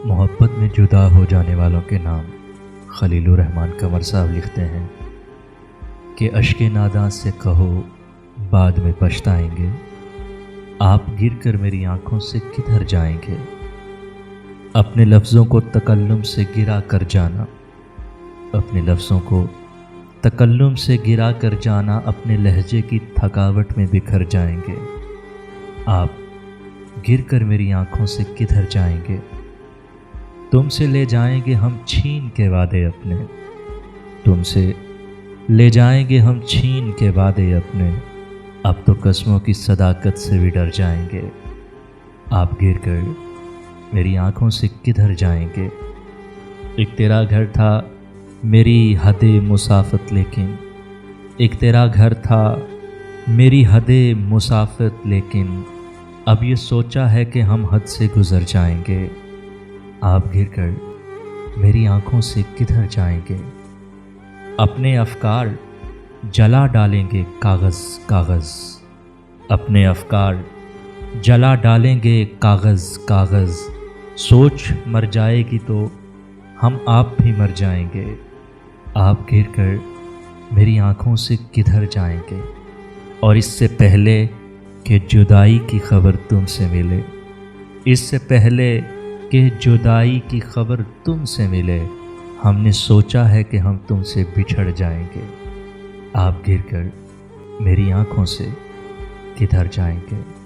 محبت میں جدا ہو جانے والوں کے نام خلیل الرحمن قمر صاحب لکھتے ہیں کہ اشک ناداں سے کہو بعد میں پچھتائیں گے، آپ گر کر میری آنکھوں سے کدھر جائیں گے۔ اپنے لفظوں کو تکلم سے گرا کر جانا، اپنے لفظوں کو تکلم سے گرا کر جانا، اپنے لہجے کی تھکاوٹ میں بکھر جائیں گے۔ آپ گر کر میری آنکھوں سے کدھر جائیں گے۔ تم سے لے جائیں گے ہم چھین کے وعدے اپنے، تم سے لے جائیں گے ہم چھین کے وعدے اپنے، اب تو قسموں کی صداقت سے بھی ڈر جائیں گے۔ آپ گر کر میری آنکھوں سے کدھر جائیں گے۔ ایک تیرا گھر تھا میری حد مسافت، لیکن ایک تیرا گھر تھا میری حد مسافت، لیکن اب یہ سوچا ہے کہ ہم حد سے گزر جائیں گے۔ آپ گر کر میری آنکھوں سے کدھر جائیں گے۔ اپنے افکار جلا ڈالیں گے کاغذ کاغذ، اپنے افکار جلا ڈالیں گے کاغذ کاغذ، سوچ مر جائے گی تو ہم آپ بھی مر جائیں گے۔ آپ گر کر میری آنکھوں سے کدھر جائیں گے۔ اور اس سے پہلے کہ جدائی کی خبر تم سے ملے، اس سے پہلے کہ جدائی کی خبر تم سے ملے، ہم نے سوچا ہے کہ ہم تم سے بچھڑ جائیں گے۔ آپ گر کر میری آنکھوں سے کدھر جائیں گے۔